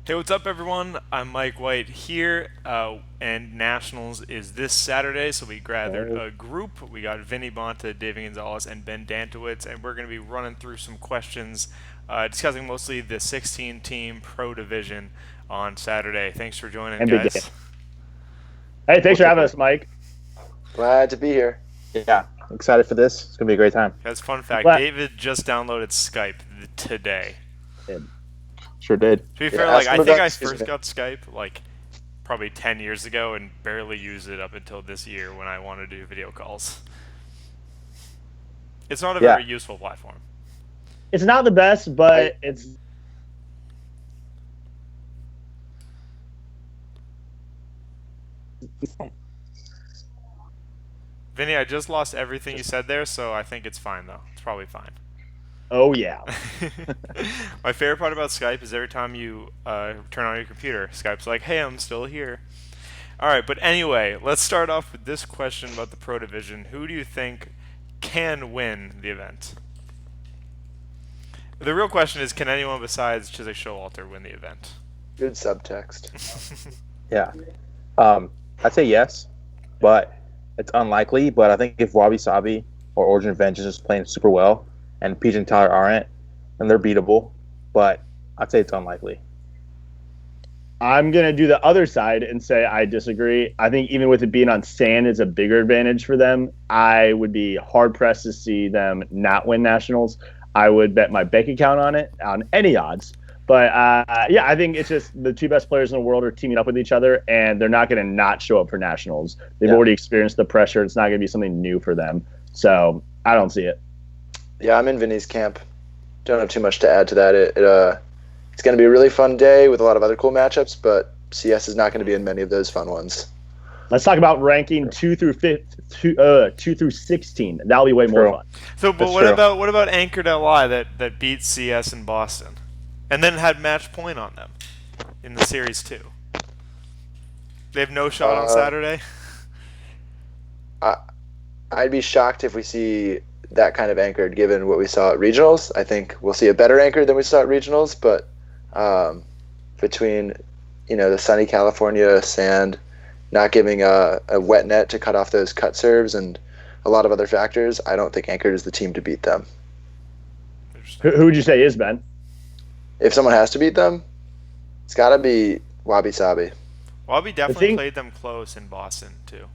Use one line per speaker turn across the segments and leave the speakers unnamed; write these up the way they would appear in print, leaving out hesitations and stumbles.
Hey, what's up, everyone? I'm Mike White here, and Nationals is this Saturday, so we gathered
Oh,
a group. We got Vinny Bonta, David Gonzalez, and Ben Dantowitz, and we're going to be running through some questions, discussing mostly the 16-team Pro Division on Saturday. Thanks for joining,
and big game.
guys.
Hey, thanks for
Looking
having
for
us, Mike.
Glad to be here.
Yeah, excited for this. It's gonna be a great time.
As fun
I'm
fact,
glad.
David just downloaded Skype today.
Sure did.
To be
Yeah,
fair,
ask
I
him
think
about
I
excuse
first
me.
got Skype probably 10 years ago and barely used it up until this year when I wanted to do video calls. It's not a
Yeah,
very useful platform.
it's not the best,
I
but it's
Vinny, I just lost everything you said there, so I think it's fine though. It's probably fine.
oh yeah.
My favorite part about Skype is every time you turn on your computer, Skype's like, "Hey, I'm still here." All right, but anyway, let's start off with this question about the Pro Division. Who do you think can win the event? The real question is, can anyone besides Chiswick Showalter win the event?
Good subtext.
Yeah. I'd say yes, but it's unlikely. But I think if Wabi Sabi or Origin Vengeance is playing super well and Peach and Tyler aren't, then they're beatable. But I'd say it's unlikely.
I'm gonna do the other side and say I disagree. I think even with it being on sand is a bigger advantage for them. I would be hard pressed to see them not win nationals. I would bet my bank account on it on any odds. But yeah, I think it's just the two best players in the world are teaming up with each other, and they're not going to not show up for nationals. They've
Yeah.
already experienced the pressure. It's not going to be something new for them. So I don't see it.
Yeah, I'm in Vinny's camp. Don't have too much to add to that. It's going to be a really fun day with a lot of other cool matchups, but CS is not going to be in many of those fun ones.
Let's talk about ranking two through 16. That'll be way more
True.
fun.
So, but
That's true.
what about Anchored LI that beat CS in Boston, and then had match point on them in the series too? They have no shot on
Uh,
Saturday.
I, I'd be shocked if we see that kind of anchored given what we saw at regionals. I think we'll see a better anchored than we saw at regionals, but between the sunny California sand, not giving a wet net to cut off those cut serves, and a lot of other factors, I don't think anchored is the team to beat them.
Interesting.
Who would you say is Ben?
If someone has to beat them, it's got to be Wabi Sabi.
Wabi
I
definitely
think
played them close in Boston too.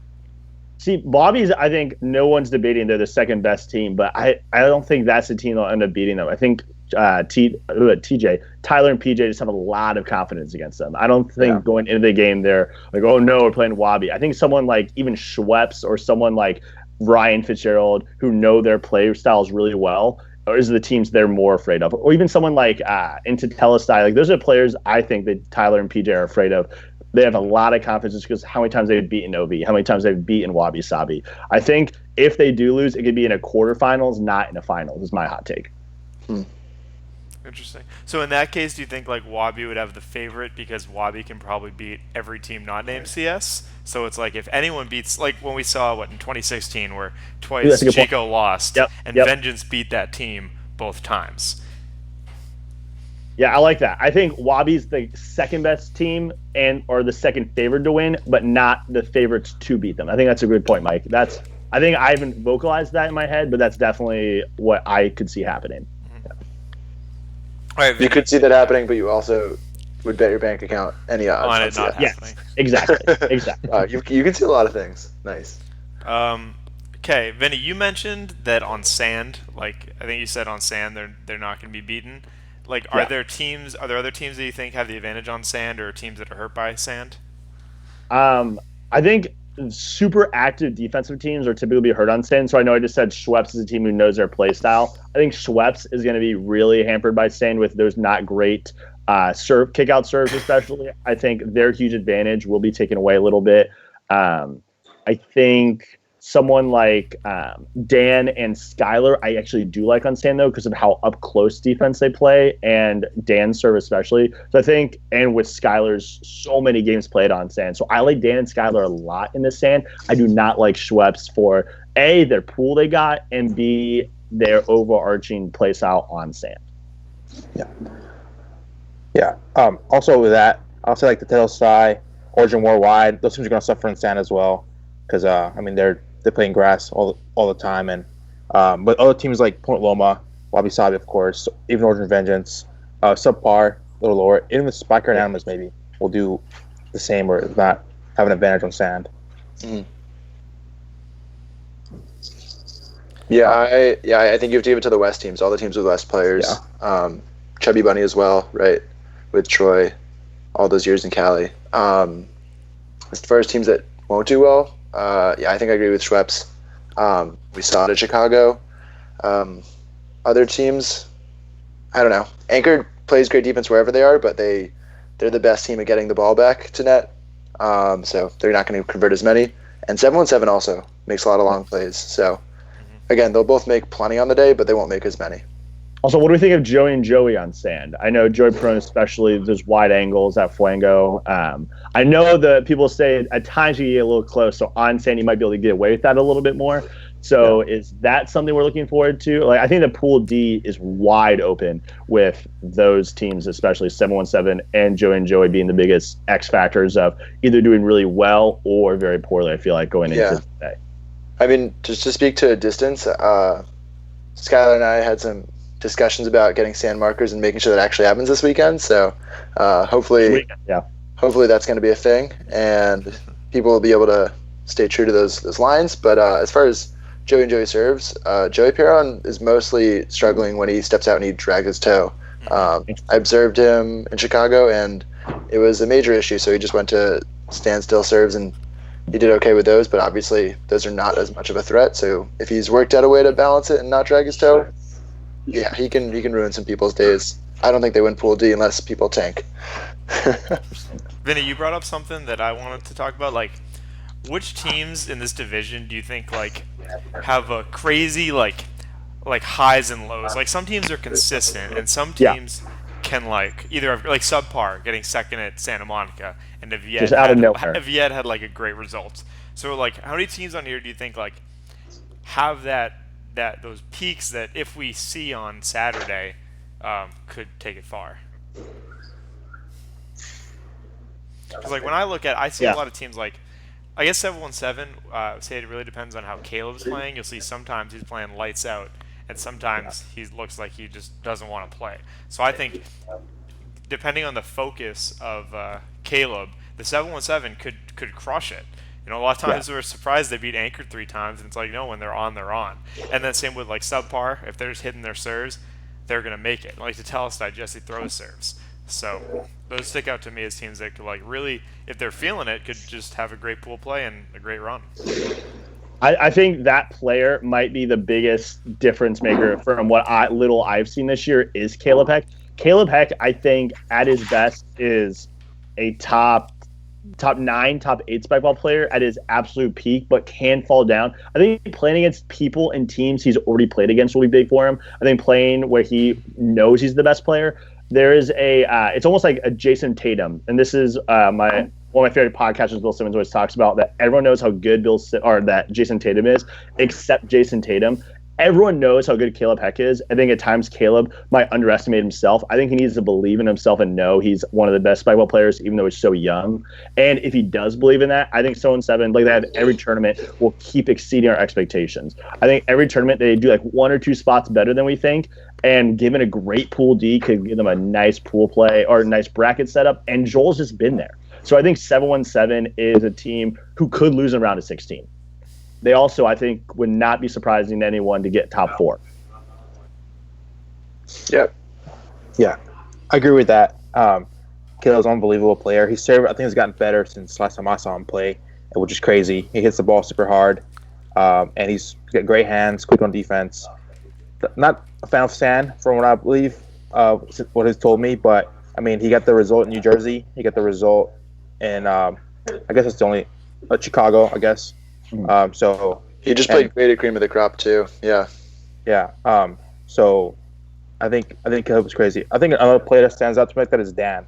See, Bobby's. I think no one's debating they're the second best team, but I don't think that's the team that'll end up beating them. I think TJ, Tyler, and PJ just have a lot of confidence against them. I don't think
Yeah.
going into the game they're like, oh no, we're playing Wabi. I think someone like even Schweppes or someone like Ryan Fitzgerald who know their play styles really well. Or is the teams they're more afraid of, or even someone like into Telestai. Like those are players I think that Tyler and PJ are afraid of. They have a lot of confidence because how many times they've beaten OV, how many times they've beaten Wabi Sabi. I think if they do lose, it could be in a quarterfinals, not in a finals. Is my hot take.
Hmm.
Interesting. So in that case, do you think like Wabi would have the favorite because Wabi can probably beat every team not named CS? So it's like if anyone beats, like when we saw what in 2016 where
Ooh, that's
twice
a good point.
Chico lost
Yep,
and
yep.
Vengeance beat that team both times.
Yeah, I like that. I think Wabi's the second best team and or the second favored to win, but not the favorites to beat them. I think that's a good point, Mike. That's I think I haven't vocalized that in my head, but that's definitely what I could see happening.
All right,
You
Vinny,
could see that happening, but you also would bet your bank account any odds
on
on
it not
CS.
Yes,
happening.
exactly, exactly.
You can see a lot of things. Nice.
Okay, Vinny, you mentioned that on sand, like I think you said on sand, they're not going to be beaten. Like,
Yeah.
are there other teams that you think have the advantage on sand, or teams that are hurt by sand?
I think super active defensive teams are typically hurt on sand. So I know I just said Schweppes is a team who knows their play style. I think Schweppes is going to be really hampered by sand with those not great kick out serves, especially. I think their huge advantage will be taken away a little bit. I think someone like Dan and Skylar, I actually do like on sand though because of how up close defense they play and Dan's serve especially. So I think, and with Skylar's so many games played on sand, so I like Dan and Skylar a lot in the sand. I do not like Schweppes for A, their pool they got, and B, their overarching play style on sand.
Yeah, Yeah. Also with that, I'll say like the Telsai, Origin War Wide, those teams are going to suffer in sand as well, because I mean they're playing grass all the time, and but other teams like Point Loma, Wabi Sabi, of course, even Origin Vengeance, Subpar, a little lower, even the Spiker and Animals maybe will do the same or not have an advantage on sand.
Mm. I think you have to give it to the West teams. All the teams with West players.
Yeah.
Chubby Bunny as well, right? With Troy, all those years in Cali. As far as teams that won't do well, I think I agree with Schweppes. We saw it at Chicago. Other teams, I don't know. Anchor plays great defense wherever they are, but they're the best team at getting the ball back to net. So they're not going to convert as many. And 717 also makes a lot of long plays. So again, they'll both make plenty on the day, but they won't make as many.
Also, what do we think of Joey and Joey on sand? I know Joey Perone, especially those wide angles at Fuego. I know that people say at times you get a little close, so on sand you might be able to get away with that a little bit more. So is that something we're looking forward to? Like, I think the Pool D is wide open with those teams, especially 717 and Joey being the biggest X factors of either doing really well or very poorly, I feel like, going into today.
I mean, just to speak to distance, Skylar and I had some discussions about getting sand markers and making sure that actually happens this weekend. So hopefully that's going to be a thing, and people will be able to stay true to those lines. But as far as Joey and Joey serves, Joey Perron is mostly struggling when he steps out and he drags his toe. I observed him in Chicago, and it was a major issue. So he just went to standstill serves, and he did okay with those. But obviously, those are not as much of a threat. So if he's worked out a way to balance it and not drag his toe, yeah, he can ruin some people's days. I don't think they win Pool D unless people tank.
Vinny, you brought up something that I wanted to talk about. Like, which teams in this division do you think like have a crazy like highs and lows? Like, some teams are consistent, and some teams can like either have, like Subpar getting second at Santa Monica, and
Just out of nowhere.
Viet had like a great result. So like, how many teams on here do you think like have those peaks that if we see on Saturday could take it far? Because like when I look at, I see a lot of teams like, I guess 717. Say it really depends on how Caleb's playing. You'll see sometimes he's playing lights out, and sometimes he looks like he just doesn't want to play. So I think depending on the focus of Caleb, the 717 could crush it. You know, a lot of times we're surprised they beat Anchor 3 times, and it's like, no, when they're on, they're on. And then same with like Subpar. If they're just hitting their serves, they're gonna make it. Like to Telestai, Jesse throws serves. So those stick out to me as teams that could like really, if they're feeling it, could just have a great pool play and a great run.
I think that player might be the biggest difference maker from what I've seen this year is Caleb Heck. Caleb Heck, I think, at his best is a top 9, top 8 spike ball player at his absolute peak, but can fall down. I think playing against people and teams he's already played against will be big for him. I think playing where he knows he's the best player. There is it's almost like a Jason Tatum, and this is one of my favorite podcasters, Bill Simmons, always talks about that everyone knows how good that Jason Tatum is, except Jason Tatum. Everyone knows how good Caleb Heck is. I think at times Caleb might underestimate himself. I think he needs to believe in himself and know he's one of the best spike ball players, even though he's so young. And if he does believe in that, I think 7-7, like they have every tournament, will keep exceeding our expectations. I think every tournament they do like 1 or 2 spots better than we think. And given a great Pool D, could give them a nice pool play or a nice bracket setup. And Joel's just been there. So I think 7-7 is a team who could lose in round of 16. They also, I think, would not be surprising to anyone to get top 4.
Yep.
Yeah, I agree with that. Caleb's an unbelievable player. His serve, I think, has gotten better since last time I saw him play, which is crazy. He hits the ball super hard, and he's got great hands, quick on defense. Not a fan of sand, from what I believe, what he's told me, but, I mean, he got the result in New Jersey. He got the result in, I guess it's the only, Chicago, I guess. So
he just played great at cream of the crop too. Yeah.
So I think Caleb was crazy. I think another player that stands out to me like that is Dan.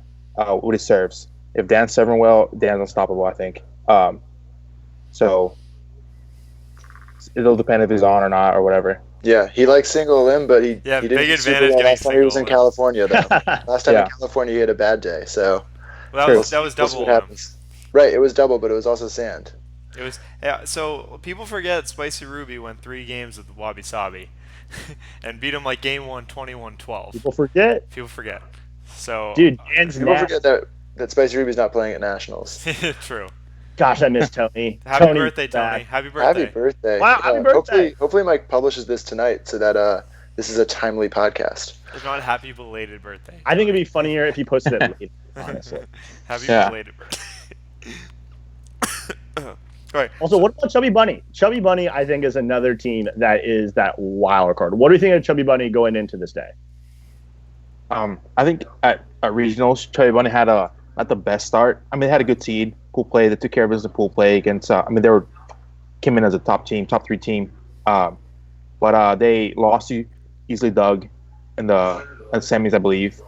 With his serves. If Dan's serving well, Dan's unstoppable, I think. So it'll depend if he's on or not or whatever.
Yeah, he likes single limb, but he
Yeah,
he didn't
big
do super
advantage
well
getting
last time he was in
single limb.
California though. Last time in
Yeah.
California he had a bad day, so
Well,
True.
that was
we'll see
double
what
limb.
happens. Right, it was double, but it was also sand.
It was yeah. So people forget Spicy Ruby went 3 games with Wabi Sabi, and beat him like game 1, 21-12.
People forget.
People forget. So
Dude, Dan's
People
net.
forget that Spicy Ruby's not playing at nationals.
true.
Gosh, I miss Tony.
Happy
Tony's
birthday,
back.
Tony. Happy birthday.
Happy birthday!
Wow, happy birthday.
Hopefully Mike publishes this tonight so that this is a timely podcast.
If not, happy belated birthday.
I think it'd be funnier if he posted it later, honestly.
Happy
Yeah.
belated birthday. Right.
Also, what about Chubby Bunny? Chubby Bunny, I think, is another team that is that wild card. What do you think of Chubby Bunny going into this day?
I think at regionals, Chubby Bunny had not the best start. I mean, they had a good seed, pool play. They took care of business in pool play against. I mean, came in as a top 3 team. But they lost to Easily Dug in the semis, I believe.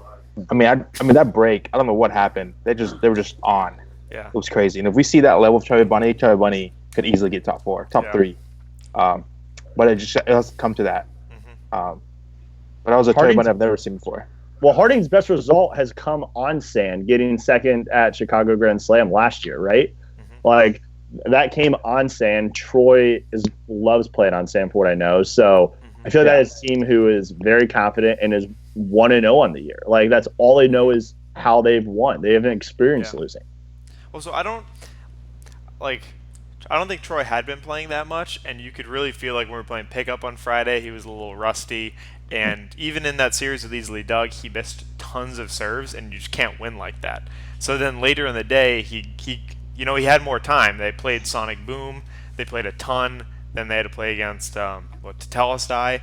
I mean, that break. I don't know what happened. They were just on.
Yeah.
It was crazy. And if we see that level of Chubby Bunny could easily get top 4, top
Yeah.
3. But it has come to that. But that was a Chubby
Harding's-
Bunny I've never seen before.
Well, Harding's best result has come on sand, getting second at Chicago Grand Slam last year, right? Like, that came on sand. Troy loves playing on sand, for what I know. So I feel that is a team who is very confident and is 1-0 on the year. Like, that's all they know is how they've won. They haven't experienced losing.
Well, so I don't think Troy had been playing that much, and you could really feel like when we were playing pickup on Friday, he was a little rusty. And even in that series with Easily Dug, he missed tons of serves, and you just can't win like that. So then later in the day, he had more time. They played Sonic Boom, they played a ton. Then they had to play against Tetelestai,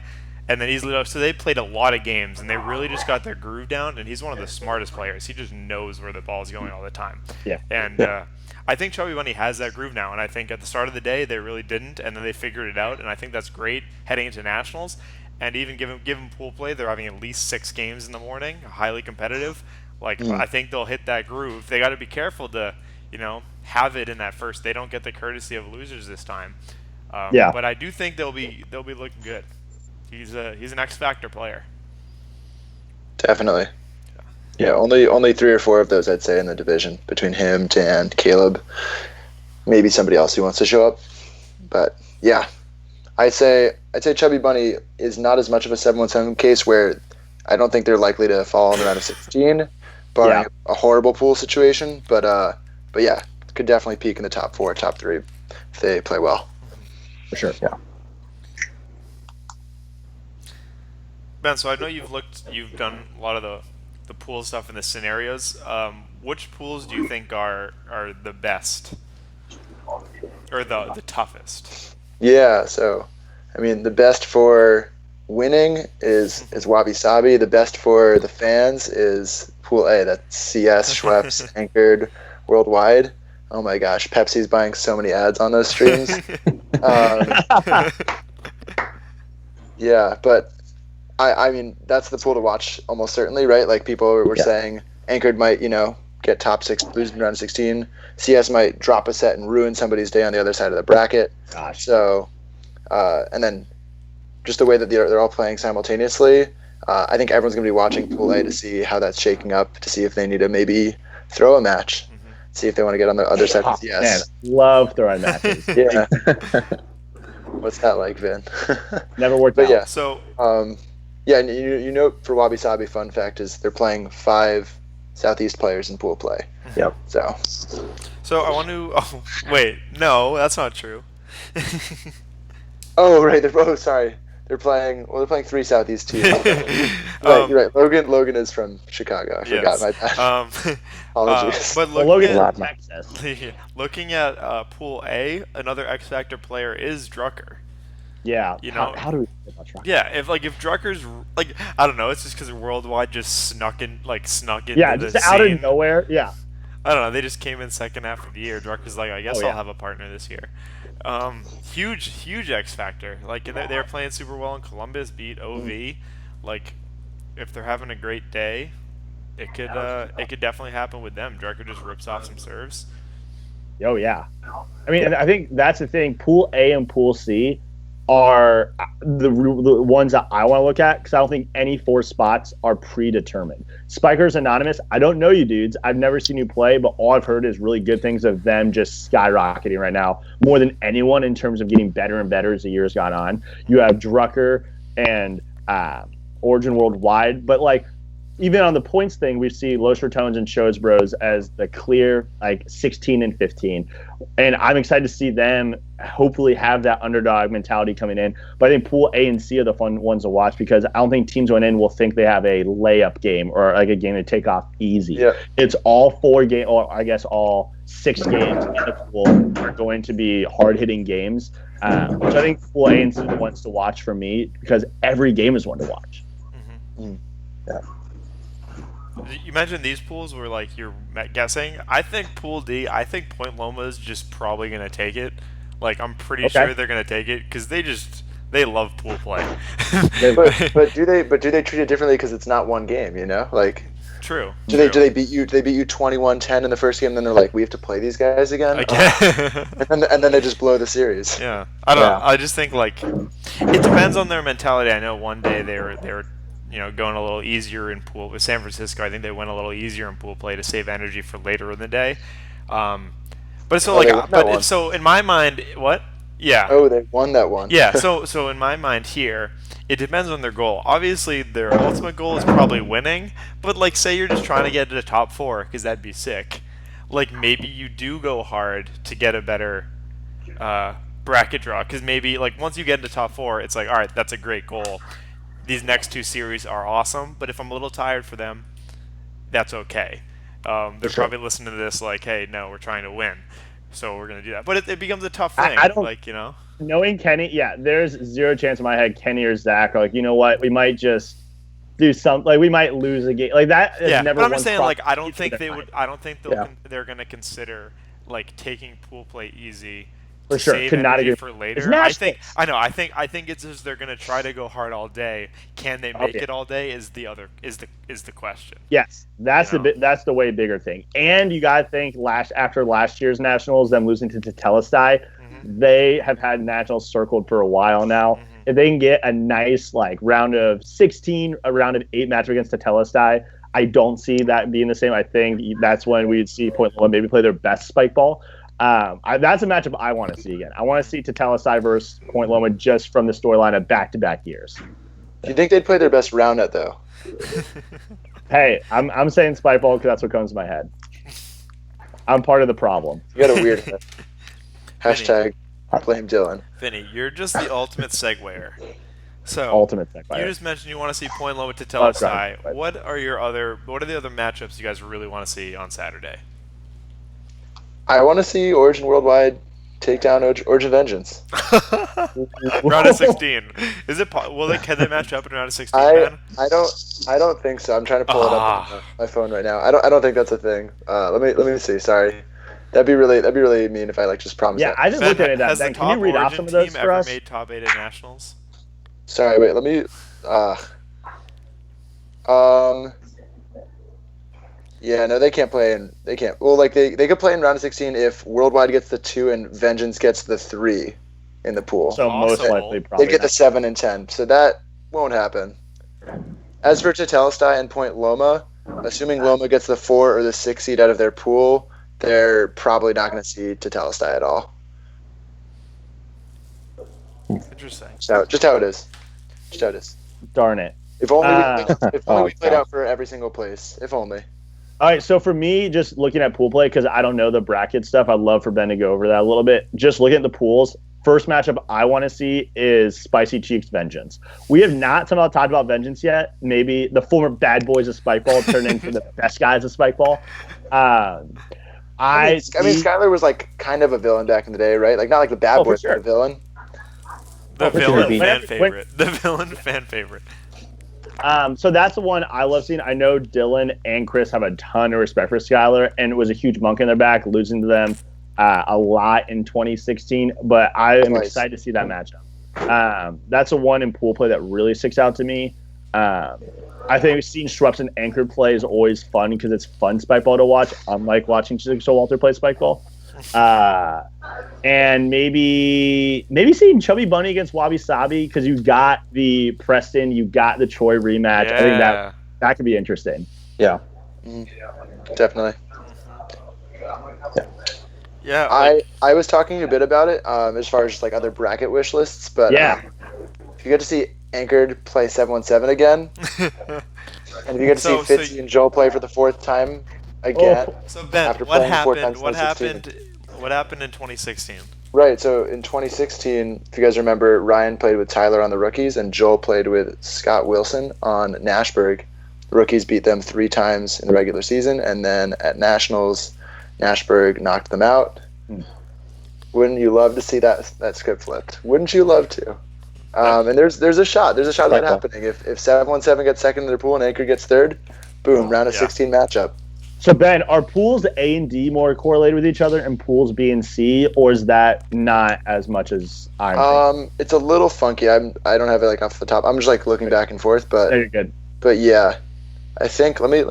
and then Easily Dug. So they played a lot of games, and they really just got their groove down. And he's one of the smartest players. He just knows where the ball's going all the time.
Yeah.
And I think Chubby Bunny has that groove now, and I think at the start of the day they really didn't, and then they figured it out, and I think that's great heading into nationals. And even give them pool play, they're having at least 6 games in the morning, highly competitive. Like I think they'll hit that groove. They got to be careful to, have it in that first. They don't get the courtesy of losers this time. But I do think they'll be looking good. He's an X Factor player.
Definitely. Yeah, only 3 or 4 of those I'd say in the division between him, Dan, Caleb, maybe somebody else who wants to show up. But yeah, I'd say Chubby Bunny is not as much of a 7-1-7 case where I don't think they're likely to fall in the round of 16, barring a horrible pool situation. But yeah, could definitely peak in the top 4, top 3 if they play well.
For sure.
Yeah.
Ben, so I know you've done a lot of the pool stuff and the scenarios. Which pools do you think are the best or the toughest?
Yeah, so I mean the best for winning is Wabi Sabi. The best for the fans is Pool A. That's CS, Schweppes, Anchored, Worldwide. Oh my gosh, Pepsi's buying so many ads on those streams. Yeah, but I mean that's the pool to watch almost certainly, right? Like people were saying, Anchored might get top 6, lose in round 16. CS might drop a set and ruin somebody's day on the other side of the bracket.
Gosh.
So, and then just the way that they're all playing simultaneously, I think everyone's going to be watching Pool A to see how that's shaking up, to see if they need to maybe throw a match, see if they want to get on the other side of CS.
Man, love throwing matches.
Yeah. What's that like, Vin?
Never worked
But
out.
yeah,
So
yeah, and for Wabi Sabi, fun fact is they're playing 5 Southeast players in pool play.
Yep.
So I want to. Oh, wait, no, that's not true.
Oh right, sorry. They're playing 3 Southeast teams. Right. Logan is from Chicago. I forgot my bad. Apologies.
But
Well, Logan's
Lot,
in Texas.
looking at Pool A, another X Factor player is Drucker.
Yeah.
You know-
how do we feel about Drucker?
Yeah, if Drucker's I don't know, it's just because Worldwide just snuck into
Yeah,
the
just out
scene.
of nowhere. Yeah.
I don't know. They just came in second half of the year. Drucker's like, I guess
Oh,
I'll
yeah.
have a partner this year. Huge X factor. Like they're playing super well in Columbus. Beat OV. Like if they're having a great day, it could definitely happen with them. Drucker just rips off some serves.
Oh yeah. I mean, I think that's the thing. Pool A and Pool C are the ones that I want to look at because I don't think any 4 spots are predetermined. Spikers Anonymous, I don't know you dudes. I've never seen you play, but all I've heard is really good things of them just skyrocketing right now, more than anyone in terms of getting better and better as the years gone on. You have Drucker and Origin Worldwide, but like even on the points thing, we see Los Ratones and Shows Bros as the clear like 16 and 15. And I'm excited to see them hopefully have that underdog mentality coming in. But I think Pool A and C are the fun ones to watch because I don't think teams going in will think they have a layup game or like a game to take off easy.
Yeah.
It's all 4 games, or I guess all 6 games in the pool are going to be hard-hitting games, which I think Pool A and C are the ones to watch for me because every game is one to watch.
Mm-hmm.
Yeah.
You mentioned these pools were like you're guessing. I think Pool D, I think Point Loma is just probably going to take it. Like, I'm pretty sure they're going to take it because they love pool play.
but do they treat it differently because it's not one game, you know? Like,
True.
Do they beat you 21-10 in the first game, and then they're like, we have to play these guys again? And then they just blow the series.
Yeah. I don't know. I just think like it depends on their mentality. I know one day they were going a little easier in pool with San Francisco. I think they went a little easier in pool play to save energy for later in the day. But so in my mind, what? Yeah.
Oh, they won that one.
Yeah. So in my mind here, it depends on their goal. Obviously, their ultimate goal is probably winning. But like, say you're just trying to get to the top 4, because that'd be sick. Like maybe you do go hard to get a better bracket draw, because maybe like once you get into top 4, it's like, all right, that's a great goal. These next 2 series are awesome, but if I'm a little tired for them, that's okay. They're probably listening to this like, hey, no, we're trying to win, so we're going to do that. But it becomes a tough thing.
I don't,
like,
knowing Kenny, there's 0 chance in my head Kenny or Zach are like, you know what, we might just do something. Like, we might lose a game. Like, that is never
but I'm just saying, like, I don't think they're going to consider, like, taking pool play easy.
For sure,
could not agree
for
later. I think it's just they're gonna try to go hard all day. Can they make it all day? Is the question.
Yes, that's that's the way bigger thing. And you gotta think after last year's nationals, them losing to Telestai, they have had nationals circled for a while now. If they can get a nice like round of 16, a round of 8 match against Telestai, I don't see that being the same. I think that's when we'd see Point Loma maybe play their best spike ball. That's a matchup I want to see again. I want to see Telestai versus Point Loma just from the storyline of back-to-back years.
Do you think they'd play their best round net, though?
Hey, I'm saying spike ball because that's what comes to my head. I'm part of the problem.
You got a weird hashtag blame Dylan.
Vinny, you're just the ultimate segwayer. So
ultimate segwayer.
You just mentioned you want to see Point Loma to Telestai. Right. What are the other matchups you guys really want to see on Saturday?
I want to see Origin Worldwide take down Origin Vengeance.
Round of 16. Is it? Can they match up in round of 16?
I don't think so. I'm trying to pull it up on my phone right now. I don't think that's a thing. Let me see. Sorry, that'd be really mean if I like just promised.
Yeah,
that.
I just looked at it. Has the
Can
you read off some of those for us?
Made top 8 at nationals?
Sorry, wait. Let me. Yeah, no, they can't play in. They can't. Well, like they could play in round of 16 if Worldwide gets the 2 and Vengeance gets the 3 in the pool.
So most likely, probably
they get the 7 and 10. So that won't happen. As for Telestai and Point Loma, assuming Loma gets the 4 or the 6 seed out of their pool, they're probably not going to see Telestai at all.
Interesting.
Just how it is. Just how it is.
Darn it.
If only we played out for every single place. If only.
All right, so for me, just looking at pool play, because I don't know the bracket stuff, I'd love for Ben to go over that a little bit. Just looking at the pools, first matchup I want to see is Spicy Cheeks Vengeance. We have not somehow talked about Vengeance yet. Maybe the former bad boys of Spikeball turned into the best guys of Spikeball. I mean,
Skylar was like kind of a villain back in the day, right? Like not like the bad boys, but a villain.
The villain fan favorite. The villain fan favorite.
So that's the one I love seeing. I know Dylan and Chris have a ton of respect for Skylar, and it was a huge monkey in their back, losing to them a lot in 2016. But I am excited to see that matchup. That's the one in pool play that really sticks out to me. I think seeing Schweppes and Anchor play is always fun because it's fun spike ball to watch, unlike watching Jigsaw Walter play spike ball. And maybe seeing Chubby Bunny against Wabi Sabi because you got the Preston, you got the Troy rematch. I think that could be interesting.
Yeah.
Definitely.
Yeah.
I was talking a bit about it as far as like other bracket wish lists, but if you get to see Anchored play 7-1-7 again, and if you get to see Fitzy and Joel play for the fourth time again,
so Ben,
after
what
playing 4 times
happened?
in
What
2016.
happened? What happened in 2016?
Right, so in 2016, if you guys remember, Ryan played with Tyler on the rookies, and Joel played with Scott Wilson on Nashburg. The rookies beat them 3 times in the regular season, and then at Nationals, Nashburg knocked them out. Wouldn't you love to see that script flipped? Wouldn't you love to? And there's a shot. There's a shot of that happening. If 7-1-7 gets second in their pool and Anchor gets third, boom, round of 16 matchup.
So Ben, are pools A and D more correlated with each other, and pools B and C, or is that not as much as I'm thinking?
It's a little funky. I don't have it like off the top. I'm just like looking back and forth, but
you're good.
But yeah, I think let me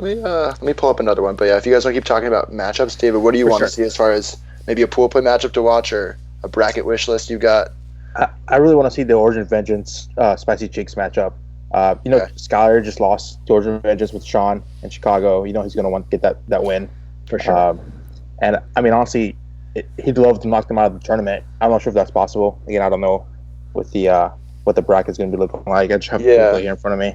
pull up another one. But yeah, if you guys want to keep talking about matchups, David, what do you want to see as far as maybe a pool play matchup to watch or a bracket wish list you got?
I really want to see the Origin Vengeance Spicy Cheeks matchup. Skyler just lost to Origin Vengeance with Sean in Chicago. He's going to want to get that win.
For sure.
And, I mean, honestly, he'd love to knock them out of the tournament. I'm not sure if that's possible. Again, I don't know what the bracket's going to be looking like. I just have the pool here in front of me.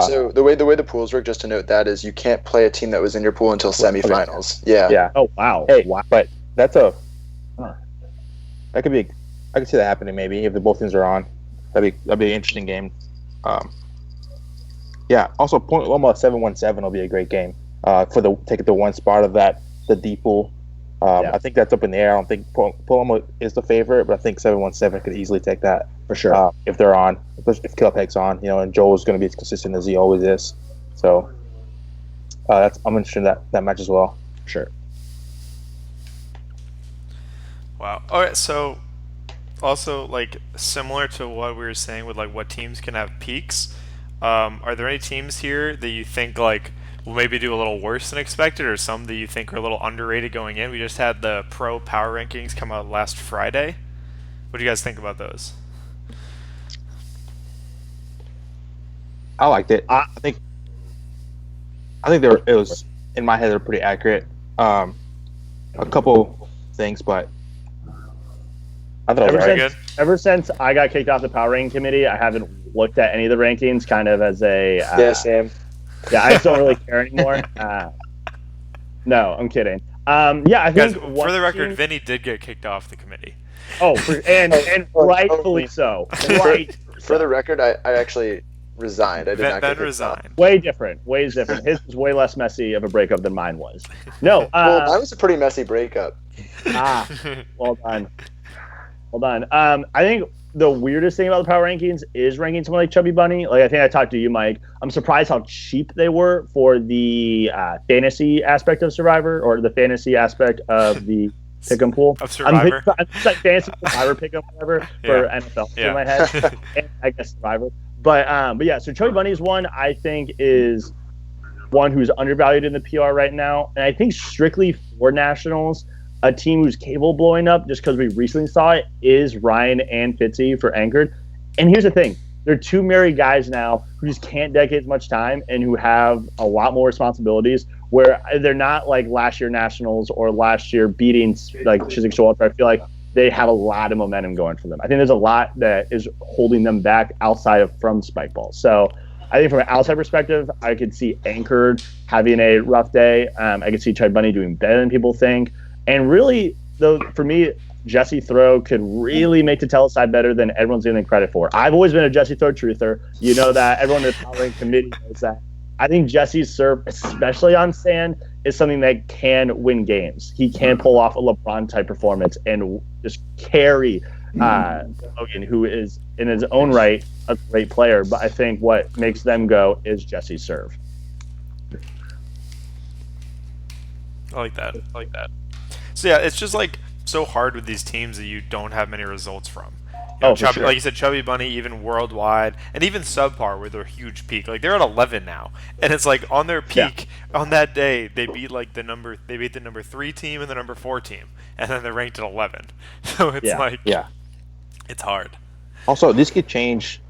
So the way the pools work, just to note that, is you can't play a team that was in your pool until semifinals.
Okay.
Yeah.
Oh, wow.
Hey, wow. But that's that could be. I could see that happening maybe if the both teams are on. That'd be an interesting game. Also, point Loma 7-1-7 will be a great game for take the one spot of the D pool. I think that's up in the air. I don't think Paloma is the favorite, but I think 7-1-7 could easily take that
for sure
if they're on. If Kilpeg's on, and Joel's going to be as consistent as he always is. So I'm interested in that match as well.
Sure.
Wow. All right. So also like similar to what we were saying with like what teams can have peaks. Are there any teams here that you think like will maybe do a little worse than expected, or some that you think are a little underrated going in? We just had the pro power rankings come out last Friday. What do you guys think about those?
I liked it. I think it was in my head they're pretty accurate. A couple things, but I thought it was very good.
Ever since I got kicked off the power ranking committee, I haven't looked at any of the rankings, kind of as a
same.
Yeah, I just don't really care anymore. No, I'm kidding. I think
for the record, Vinny did get kicked off the committee.
Oh, and rightfully so.
For the record, I actually resigned. I did not get
resigned.
Way different. His was way less messy of a breakup than mine was. No,
well, mine was a pretty messy breakup.
Well done. I think the weirdest thing about the power rankings is ranking someone like Chubby Bunny. Like, I think I talked to you, Mike. I'm surprised how cheap they were for the fantasy aspect of Survivor, or the fantasy aspect of the pick'em pool.
Of Survivor.
I'm like fantasy Survivor pick'em, whatever, for NFL in my head. And I guess Survivor. But yeah, so Chubby Bunny is one I think is one who's undervalued in the PR right now. And I think strictly for Nationals, a team who's capable of blowing up, just because we recently saw it, is Ryan and Fitzy for Anchored. And here's the thing. They're two married guys now who just can't dedicate as much time and who have a lot more responsibilities, where they're not like last year Nationals or last year beating like Chiswick Showalter. I feel like they have a lot of momentum going for them. I think there's a lot that is holding them back outside of from Spike Ball. So I think from an outside perspective, I could see Anchored having a rough day. I could see Chubby Bunny doing better than people think. And really, though, for me, Jesse Throw could really make the teleside better than everyone's giving credit for. I've always been a Jesse Throw truther. You know that. Everyone in the power ranking committee knows that. I think Jesse's serve, especially on sand, is something that can win games. He can pull off a LeBron-type performance and just carry Logan, who is, in his own right, a great player. But I think what makes them go is Jesse's serve.
I like that. So yeah, it's just like so hard with these teams that you don't have many results from.
Oh, for
Chubby,
sure.
like you said, Chubby Bunny, even Worldwide, and even Subpar with their huge peak. Like they're at 11 now, and it's like on their peak on that day they beat the number 3 team and the number 4 team, and then they're ranked at 11. So it's it's hard.
Also, this could change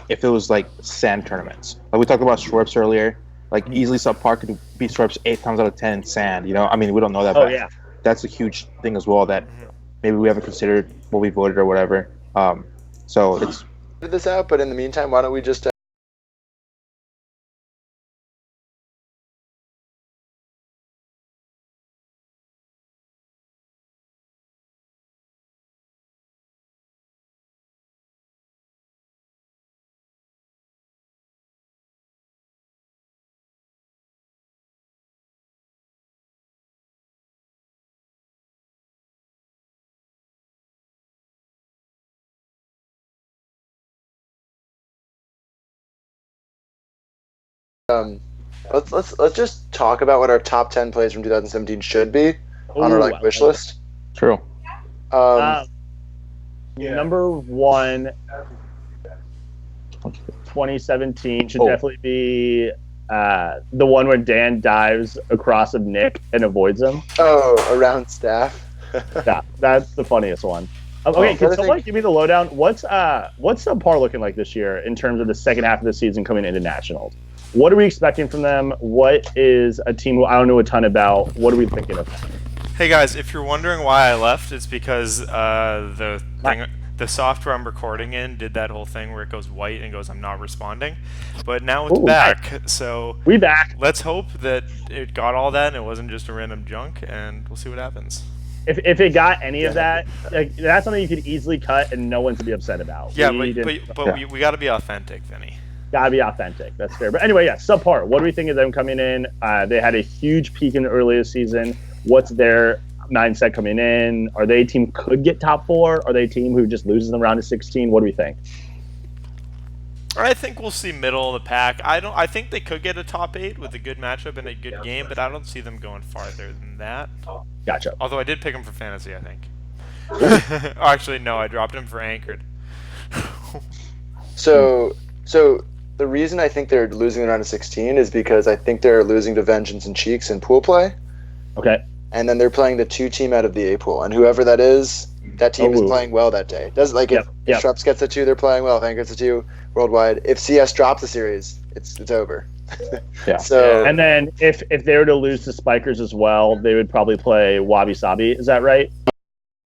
if it was like sand tournaments. Like we talked about Schwartz earlier. Like easily Subpar could beat Schwartz 8 times out of 10 in sand. You know, I mean we don't know that.
Oh
but
yeah.
That's a huge thing as well that maybe we haven't considered when we voted or whatever. So it's
this out, but in the meantime, why don't we just let's just talk about what our top 10 plays from 2017 should be on our like wish list.
true.
Number 1, 2017 should definitely be the one where Dan dives across of Nick and avoids him.
Oh, around staff.
Yeah, that's the funniest one. Okay, can someone give me the lowdown? What's Subpar looking like this year in terms of the second half of the season coming into nationals? What are we expecting from them? What is a team who I don't know a ton about? What are we thinking of them?
Hey guys, if you're wondering why I left, it's because the software I'm recording in did that whole thing where it goes white and goes, I'm not responding. But now it's back, so
we back.
Let's hope that it got all that and it wasn't just a random junk, and we'll see what happens.
If it got any of that, like, that's something you could easily cut and no one to be upset about.
Yeah, we got to be authentic, Vinny.
Gotta be authentic. That's fair. But anyway, yeah, Subpar. What do we think of them coming in? They had a huge peak in the earliest season. What's their mindset coming in? Are they a team could get top 4? Are they a team who just loses in the round of 16? What do we think?
I think we'll see middle of the pack. I think they could get a top 8 with a good matchup and a good game, but I don't see them going farther than that.
Gotcha.
Although I did pick them for fantasy, I think. Actually, no, I dropped him for anchored.
So the reason I think they're losing in round of 16 is because I think they're losing to Vengeance and Cheeks in pool play.
Okay.
And then they're playing the 2 team out of the A pool, and whoever that is, that team is playing well that day. If Schrups gets a 2, they're playing well. If Anchor gets a 2, worldwide. If CS drops the series, it's over.
Yeah.
So
and then if they were to lose to Spikers as well, they would probably play Wabi Sabi. Is that right?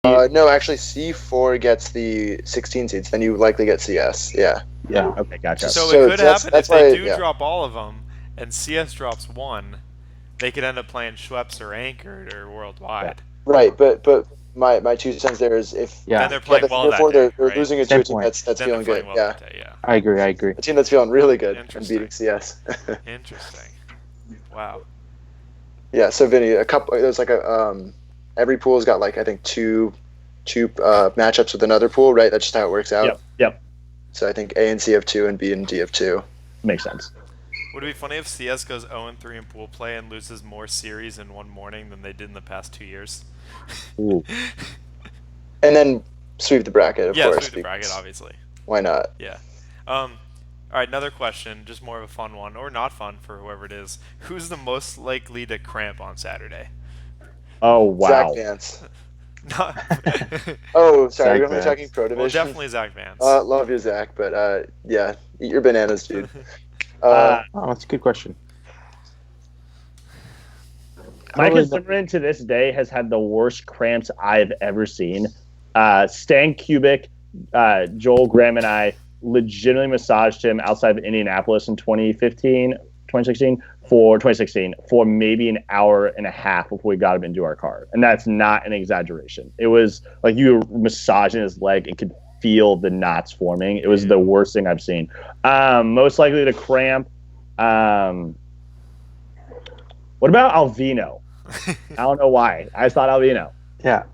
No, actually, C4 gets the 16 seeds. Then you likely get CS. Yeah.
Yeah.
Okay, gotcha.
So it could happen if they do drop all of them, and CS drops 1. They could end up playing Schweppes or Anchored or Worldwide.
Yeah. Right, but my 2 cents there is if
then they're playing well that day,
they're losing it to a team that's feeling good.
Well
yeah.
Day, yeah.
I agree.
A team that's feeling really good and beating CS.
Interesting. Wow.
Yeah. So Vinny, there's like every pool's got like I think two matchups with another pool, right? That's just how it works out.
Yep.
So I think A and C have 2 and B and D have 2.
Makes sense.
Would it be funny if CS goes 0-3 in pool play and loses more series in one morning than they did in the past 2 years?
Ooh.
And then sweep the bracket, of course.
Yeah, sweep the bracket, obviously.
Why not?
Yeah. All right, another question, just more of a fun one, or not fun for whoever it is. Who's the most likely to cramp on Saturday?
Oh, wow.
Zach Vance. Oh, sorry, we're only talking pro division.
Well, definitely Zach Vance.
Love you, Zach, but yeah, eat your bananas, dude.
That's a good question.
Micah Zimmerman to this day has had the worst cramps I've ever seen. Stan Kubik, Joel Graham, and I legitimately massaged him outside of Indianapolis in 2016 for maybe an hour and a half before we got him into our car. And that's not an exaggeration. It was like you were massaging his leg and could feel the knots forming. It was the worst thing I've seen. Most likely to cramp. What about Alvino? I don't know why. I just thought Alvino.
Yeah.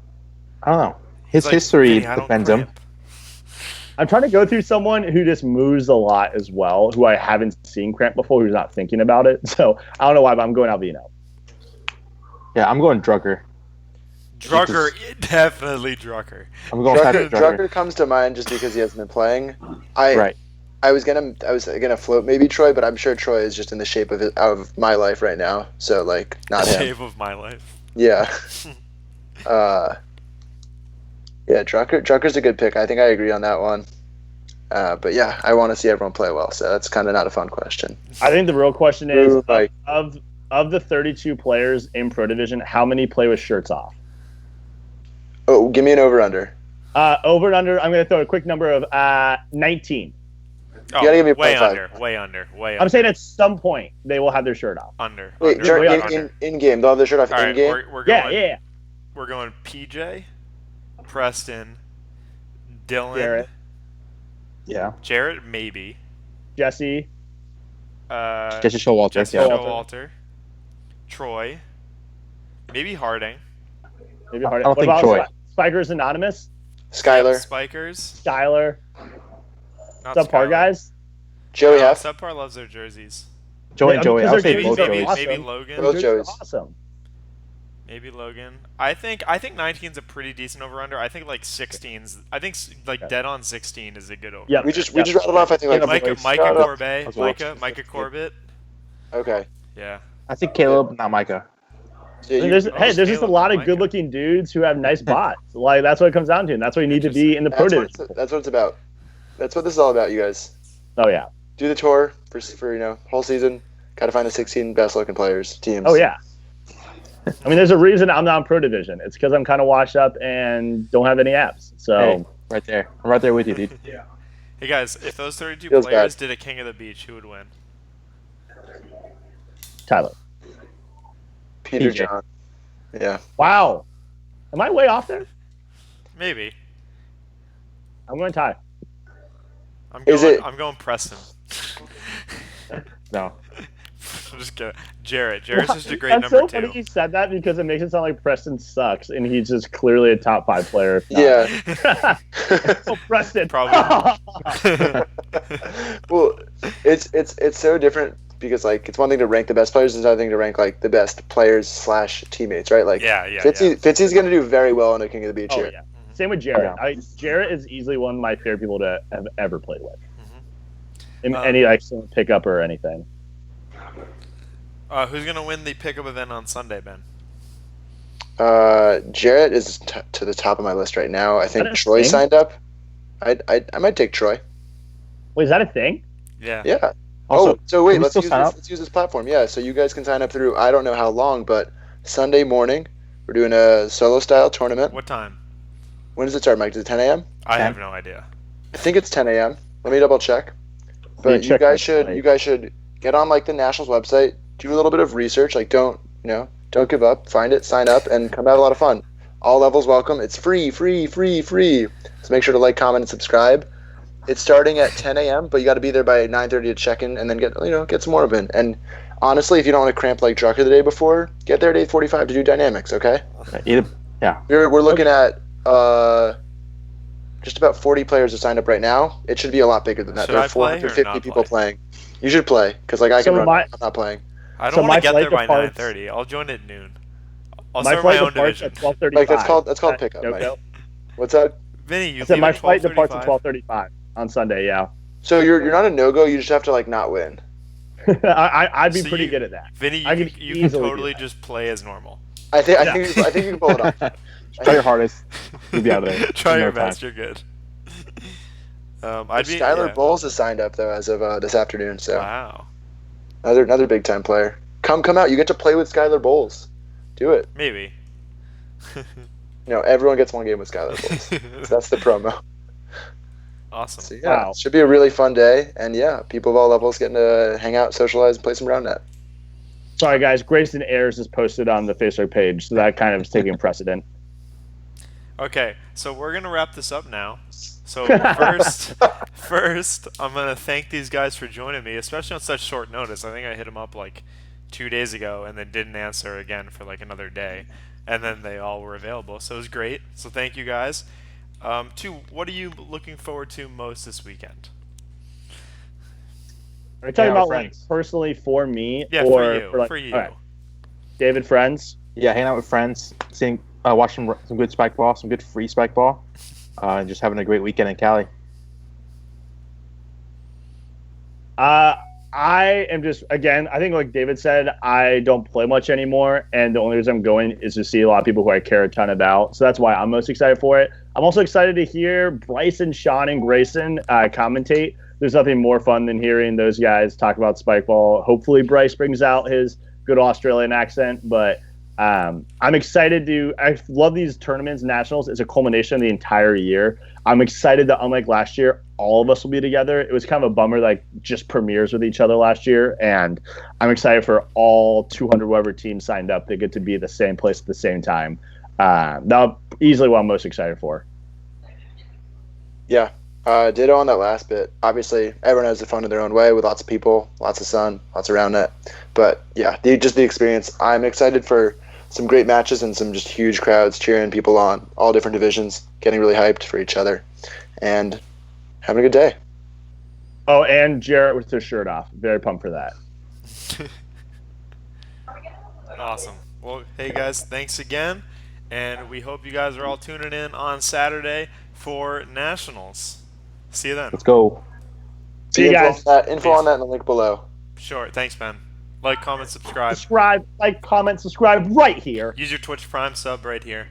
I don't know. His history defends him.
I'm trying to go through someone who just moves a lot as well, who I haven't seen cramp before, who's not thinking about it. So I don't know why, but I'm going Alvino.
Yeah, I'm going Drucker.
Drucker, definitely Drucker.
I'm going Patrick Drucker.
Drucker comes to mind just because he hasn't been playing.
Right.
I was gonna float maybe Troy, but I'm sure Troy is just in the shape of my life right now. So like not
The
him.
shape of my life.
Yeah. Yeah, Drucker's a good pick. I think I agree on that one. But yeah, I want to see everyone play well, so that's kind of not a fun question.
I think the real question is
Ooh, like-
of the 32 players in Pro Division, how many play with shirts off?
Oh, give me an over/under.
Over and under, I'm going to throw a quick number of 19.
Oh,
You gotta give me a
way
0.5.
way under.
I'm saying at some point they will have their shirt off.
Under.
Wait,
under.
in game, they'll have their shirt off
All right,
in game.
we're going.
Yeah.
We're going PJ, Preston, Dylan,
Yeah.
Jarrett, maybe.
Jesse,
Jesse Showalter.
Jesse
Yeah.
Showalter, Troy, maybe Harding,
maybe Harding.
I don't
What
think
about
Troy.
Spikers Anonymous?
Skyler,
Spikers,
Skyler,
not
Subpar
Skylar.
guys?
Joey
No,
Hef.
Subpar loves their jerseys.
Joey and Joey.
Because
I would
their
say
Maybe,
jerseys
both
are
maybe,
Joeys.
awesome.
maybe Logan.
Both
Their jerseys
Joeys.
are awesome.
Maybe Logan. I think 19's a pretty decent over under. I think like 16's. I think like dead on 16 is a good over.
Yep.
We just rattled off. I think like
Micah
voice.
Corbett,
As well.
Micah Corbett.
Okay.
Yeah.
I think Caleb, not Micah.
Yeah,
I mean,
you-
there's just a
Caleb,
lot of
Micah.
good-looking dudes who have nice bots. Like that's what it comes down to, and that's what you need to be in the Pro Division.
that's what it's about. That's what this is all about, you guys.
Oh yeah.
Do the tour for whole season. Got to find the 16 best looking players, teams.
Oh yeah. I mean, there's a reason I'm not in Pro Division. It's because I'm kind of washed up and don't have any apps. So
Hey, right there. I'm right there with you, dude.
Hey guys, if those 32
Feels
players
bad.
did a King of the Beach, who would win?
Tyler.
Peter
PJ.
John. Yeah.
Wow. Am I way off there?
Maybe.
I'm going Ty.
Is it-
I'm going Preston.
No.
I'm just kidding. Jarrett's just a great
That's
number
so
two.
funny you said that because it makes it sound like Preston sucks and he's just clearly a top 5 player. if not.
Yeah.
Oh, Preston.
Probably.
Well, it's so different because like it's one thing to rank the best players, it's another thing to rank like the best players / teammates, right? Like
yeah.
Fitzy's going to do very well in a King of the Beach
Oh
here.
yeah. Same with Jarrett. Jarrett is easily one of my favorite people to have ever played with. In any excellent pickup or anything.
Who's gonna win the pickup event on Sunday, Ben?
Jarrett is to the top of my list right now. I think
that a
Troy
thing?
signed up. I might take Troy.
Wait, is that a thing?
Yeah.
Yeah.
Also,
so wait,
can we
let's
still
use
sign
this,
up?
let's use this platform. Yeah, so you guys can sign up through I don't know how long, but Sunday morning we're doing a solo style tournament.
What time?
When does it start, Mike? Is it 10 a.m.?
I have no idea.
I think it's 10 a.m. Let me double check. But
check my
you guys should get on like the Nationals website, do a little bit of research. Like don't give up. Find it, sign up, and come have a lot of fun. All levels welcome. It's free. So make sure to like, comment, and subscribe. It's starting at 10 a.m., but you got to be there by 9:30 to check in, and then get some more of it. And honestly, if you don't want to cramp like Drucker the day before, get there at 8:45 to do dynamics. Okay. We're looking at just about 40 players are signed up right now. It should be a lot bigger than that.
Should
There
I
are
play or
450
not
people
play?
playing. You should play because like I
So
can run.
my-
I'm not playing.
I
So
don't want
my
to get there
flight
by
departs-
9:30. I'll join at noon. I'll
My
start my
flight
own
departs
division.
at 12:35.
Like that's called pickup. Mike.
Yoko.
What's that?
Vinny, you
I said
leave
my
at
flight departs at
12:35?
12:35 on Sunday. Yeah,
So you're not a no go. You just have to like not win.
I'd be
So
pretty
you-
good at that.
Vinny,
I
you
can
can, you can
easily do
totally
that.
just play as normal.
I think you can pull it off.
Try your hardest. You'll be out of there.
Try
in
your
no time.
best. You're good. I'd be.
Skylar
Yeah.
Bowles is signed up though as of this afternoon. So
Wow.
another big time player. Come out. You get to play with Skylar Bowles. Do it.
Maybe.
Everyone gets one game with Skylar Bowles. So that's the promo.
Awesome.
So yeah,
Wow.
it should be a really fun day. And yeah, people of all levels getting to hang out, socialize, and play some round net.
Sorry, guys. Grayson Ayers is posted on the Facebook page, so that kind of is taking precedent.
Okay, so we're gonna wrap this up now. So first, I'm gonna thank these guys for joining me, especially on such short notice. I think I hit them up like 2 days ago, and then didn't answer again for like another day, and then they all were available. So it was great. So thank you guys. What are you looking forward to most this weekend?
Are you talking
Yeah,
about
friends.
like personally for me,
Yeah,
or
for you.
like,
For you.
all right, David friends?
Yeah, hanging out with friends, seeing Watch some good spike ball, some good free spike ball, and just having a great weekend in Cali.
I am just, again, I think like David said, I don't play much anymore, and the only reason I'm going is to see a lot of people who I care a ton about. So that's why I'm most excited for it. I'm also excited to hear Bryson, Sean, and Grayson commentate. There's nothing more fun than hearing those guys talk about spike ball. Hopefully Bryce brings out his good Australian accent, but I'm excited I love these tournaments, nationals. It's a culmination of the entire year. I'm excited that unlike last year, all of us will be together. It was kind of a bummer, like just premieres with each other last year. And I'm excited for all 200 whatever teams signed up. They get to be at the same place at the same time. That's easily what I'm most excited for.
Yeah. Ditto on that last bit. Obviously, everyone has the fun in their own way with lots of people, lots of sun, lots around it. But yeah, just the experience. I'm excited for some great matches and some just huge crowds cheering people on, all different divisions, getting really hyped for each other, and having a good day.
Oh, and Jarrett with his shirt off. Very pumped for that.
Awesome. Well, hey guys, thanks again, and we hope you guys are all tuning in on Saturday for Nationals. See you then.
Let's go.
See you guys.
Info on that in the link below.
Sure. Thanks, Ben. Like, comment, subscribe.
Like, comment, subscribe right here.
Use your Twitch Prime sub right here.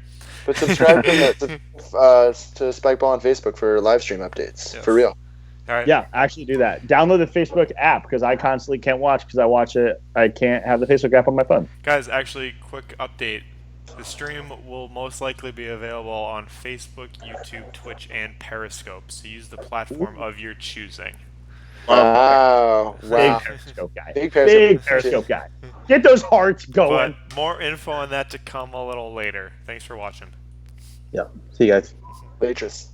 But subscribe to Spikeball on Facebook for live stream updates.
Yes.
For real.
All right.
Yeah, actually do that. Download the Facebook app because I constantly can't watch because I watch it. I can't have the Facebook app on my phone.
Guys, actually, quick update. The stream will most likely be available on Facebook, YouTube, Twitch, and Periscope. So use the platform of your choosing.
Wow.
Big Periscope guy.
Big
Periscope guy. Get those hearts going.
But more info on that to come a little later. Thanks for watching.
Yeah. See you guys.
Waitress.